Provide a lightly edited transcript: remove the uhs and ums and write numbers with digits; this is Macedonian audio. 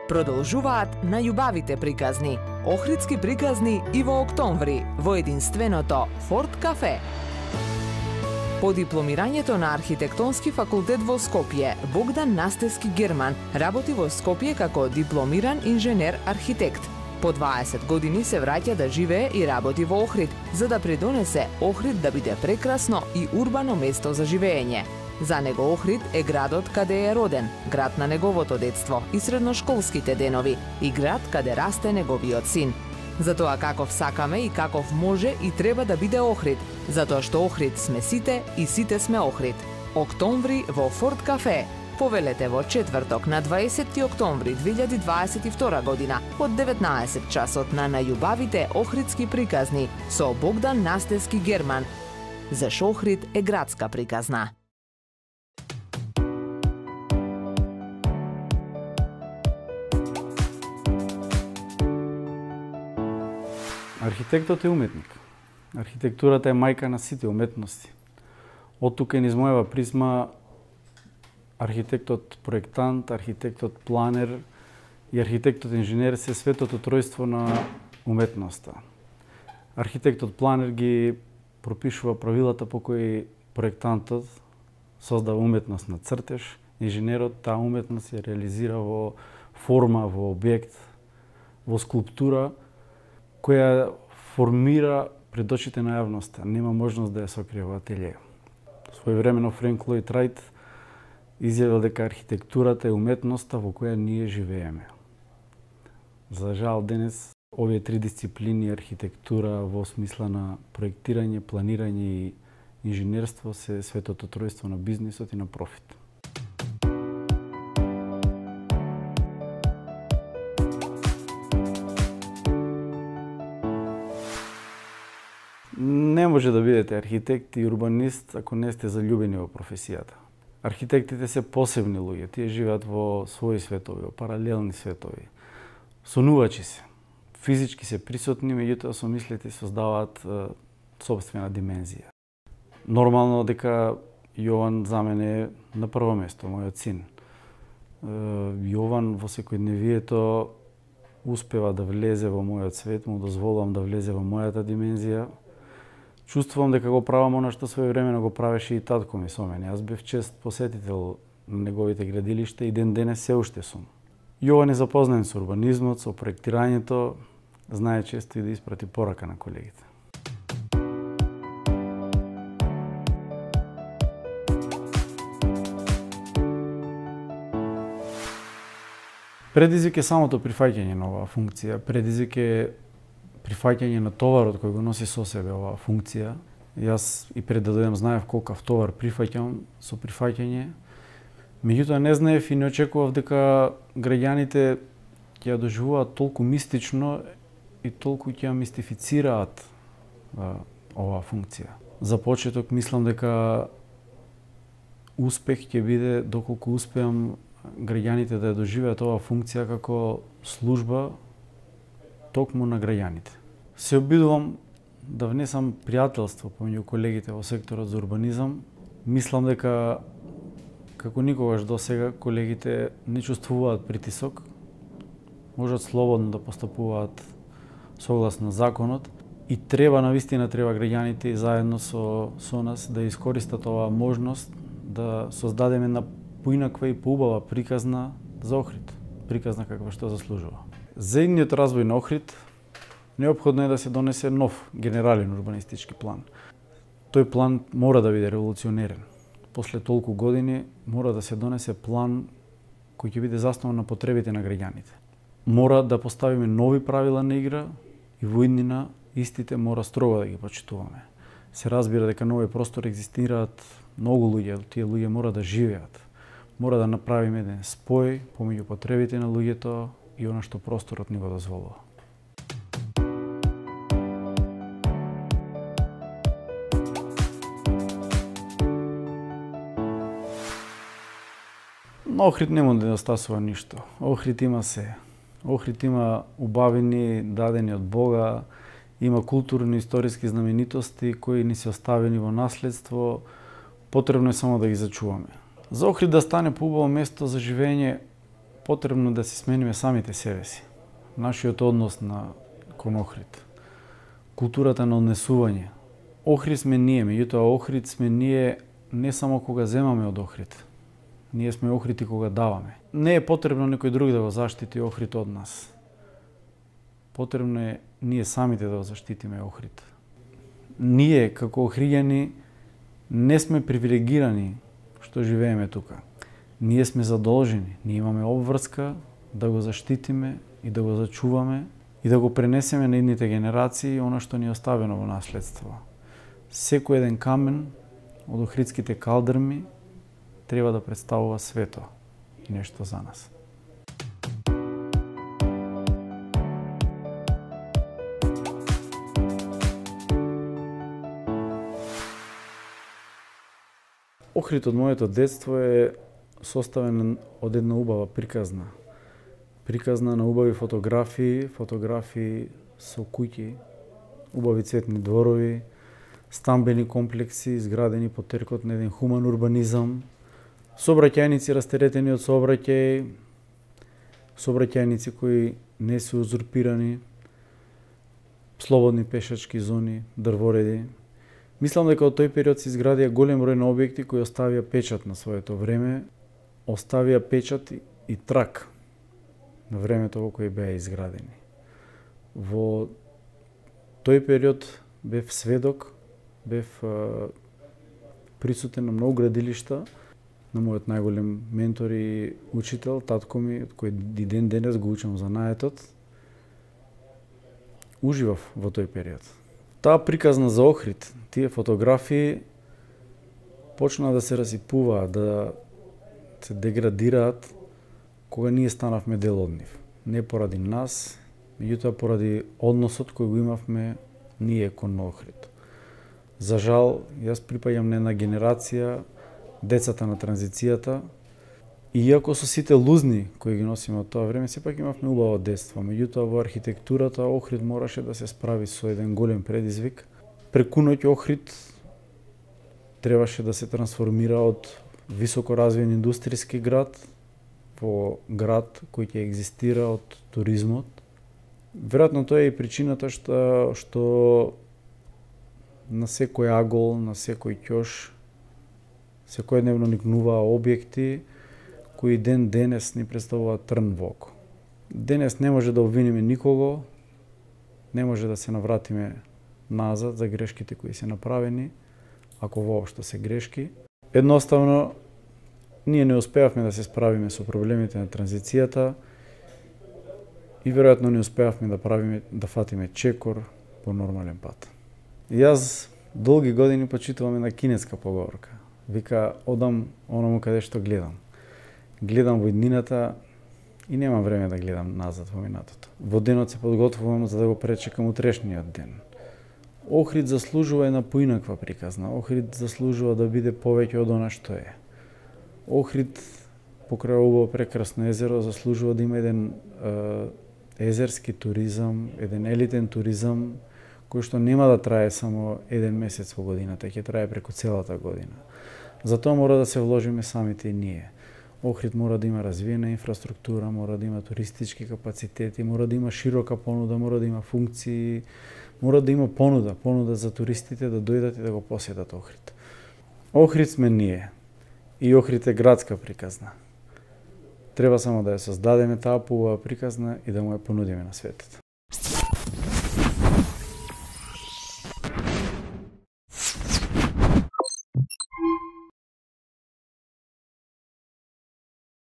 Продолжуваат најубавите приказни. Охридски приказни и во октомври во единственото Форт Кафе. По дипломирањето на архитектонски факултет во Скопје, Богдан Настевски Герман работи во Скопје како дипломиран инженер-архитект. По 20 години се враќа да живее и работи во Охрид, за да придонесе Охрид да биде прекрасно и урбано место за живење. За него Охрид е градот каде е роден, град на неговото детство и средношколските денови и град каде расте неговиот син. За тоа каков сакаме и каков може и треба да биде Охрид, затоа што Охрид сме сите и сите сме Охрид. Октомври во Форт Кафе. Повелете во четврток на 20 октомври 2022 година од 19 часот на најубавите охридски приказни со Богдан Настевски Герман. Зашо Охрид е градска приказна. Архитектот е уметник. Архитектурата е мајка на сите уметности. Од тука низ мојава призма архитектот проектант, архитектот планер и архитектот инженер се светото тројство на уметноста. Архитектот планер ги пропишува правилата по кои проектантот создава уметност на цртеж, инженерот таа уметност ја реализира во форма, во објект, во скулптура, која формира пред очите на јавноста. Нема можност да ја сокрие во ателје. Своевремено Френк Лојд Рајт изјавил дека архитектурата е уметноста во која ние живееме. За жал денес овие три дисциплини, архитектура во смисла на проектирање, планирање и инженерство, се светото тројство на бизнисот и на профит. Не може да бидете архитект и урбанист ако не сте заљубени во професијата. Архитектите се посебни луѓе, тие живеат во своји светови, во паралелни светови. Сонувачи се, физички се присутни, меѓутоа со мислите создаваат собствена димензија. Нормално дека Јован за мене е на прво место, мојот син. Јован во секојдневието успева да влезе во мојот свет, му дозволувам да влезе во мојата димензија. Чувствувам дека го правам она што своевремено го правеше и татко ми со мене. Јас бев чест посетител на неговите градилишта и ден денес се уште сум. Јован е запознаен со урбанизмот, со проектирањето, знае често и да испрати порака на колегите. Предизвик е самото прифаќање на оваа функција. Предизвик е прифаќање на товарот кој го носи со себе оваа функција. Јас и пред да дојдам знаев колкав товар прифаќам со прифаќање. Меѓутоа не знаев и не очекував дека граѓаните ќе ја доживуваат толку мистично и толку ќе ја мистифицираат оваа функција. За почеток мислам дека успех ќе биде доколку успеам граѓаните да ја доживеат оваа функција како служба токму на граѓаните. Се обидувам да внесам пријателство помеѓу колегите во секторот за урбанизам. Мислам дека како никогаш досега колегите не чувствуваат притисок, можат слободно да постапуваат согласно законот и навистина треба граѓаните и заедно со нас да искористат оваа можност да создадеме една поинаква и поубава приказна за Охрид, приказна каква што заслужува. За идниот развој на Охрид неопходно е да се донесе нов генерален урбанистички план. Тој план мора да биде револуционерен. После толку години мора да се донесе план кој ќе биде заснован на потребите на граѓаните. Мора да поставиме нови правила на игра и во иднина истите мора строго да ги почитуваме. Се разбира дека на овој простор екзистираат многу луѓе, тие луѓе мора да живеат. Мора да направиме еден спој помеѓу потребите на луѓето и она што просторот ни го дозволува. На Охрид нема да недостасува ништо. Охрид има се. Охрид има убавини дадени од Бога, има културни и историски знаменитости кои ни се оставени во наследство, потребно е само да ги зачуваме. За Охрид да стане поубаво место за живење, потребно да се смениме самите себе си. Нашиот однос кон Охрид. Културата на однесување. Охрид сме ние, меѓутоа Охрид сме ние не само кога земаме од Охрид. Ние сме Охрид и кога даваме. Не е потребно некој друг да го заштити Охрид од нас. Потребно е ние самите да го заштитиме Охрид. Ние, како охриѓани, не сме привилегирани што живееме тука. Ние сме задолжени, ние имаме обврска да го заштитиме и да го зачуваме и да го пренесеме на идните генерации она што ни е оставено во наследство. Секој еден камен од охридските калдрми треба да представува свето и нешто за нас. Охрид од моето детство е составен од една убава приказна. Приказна на убави фотографии со куќи, убави цветни дворови, стамбени комплекси изградени по теркот на еден хуман урбанизам, сообраќајници растеретени од сообраќајници кои не се узурпирани, слободни пешачки зони, дрвореди. Мислам дека од тој период се изградија голем број на објекти кои оставија печат на своето време, оставија печат и трак на времето во кое беа изградени. Во тој период бев сведок, бев присутен на многу градилишта, на мојот најголем ментор и учител, татко ми, од кој и ден денес го учам занаетот. Уживав во тој период. Таа приказна за Охрид, тие фотографии почнаа да се расипуваат, да се деградираат кога ние станавме дел од нив. Не поради нас, меѓутоа поради односот кој го имавме ние кон Охрид. За жал, јас припаѓам на една генерација, децата на транзицијата, и иако со сите лузни кои ги носиме од тоа време, сепак имавме убаво детство. Меѓутоа во архитектурата Охрид мораше да се справи со еден голем предизвик. Преку ноќ Охрид требаше да се трансформира од високо развиен индустријски град во град кој ќе екзистира од туризмот. Веројатно тоа е и причината што на секој агол, на секој ќош, секојдневно никнуваа објекти кои ден денес ни представуваат трн во око. Денес не може да обвиниме никого, не може да се навратиме назад за грешките кои се направени, ако воопшто се грешки. Едноставно, ние не успеавме да се справиме со проблемите на транзицијата и веројатно не успеавме да фатиме чекор по нормален пат. Јас долги години почитувам една кинеска поговорка. Вика, одам оному каде што гледам. Гледам во иднината и немам време да гледам назад во минатото. Во денот се подготвувам за да го пречекам утрешниот ден. Охрид заслужува една поинаква приказна. Охрид заслужува да биде повеќе од она што е. Охрид, покрај ово прекрасно езеро, заслужува да има еден езерски туризам, еден елитен туризам, кој што нема да трае само еден месец во годината, ќе трае преку целата година. Затоа мора да се вложиме самите и ние. Охрид мора да има развиена инфраструктура, мора да има туристички капацитети, мора да има широка понуда, мора да има функции, мора да има понуда за туристите да дојдат и да го посетат Охрид. Охрид сме ние и Охрид е градска приказна. Треба само да ја создадеме таа поубава приказна и да му ја понудиме на светот.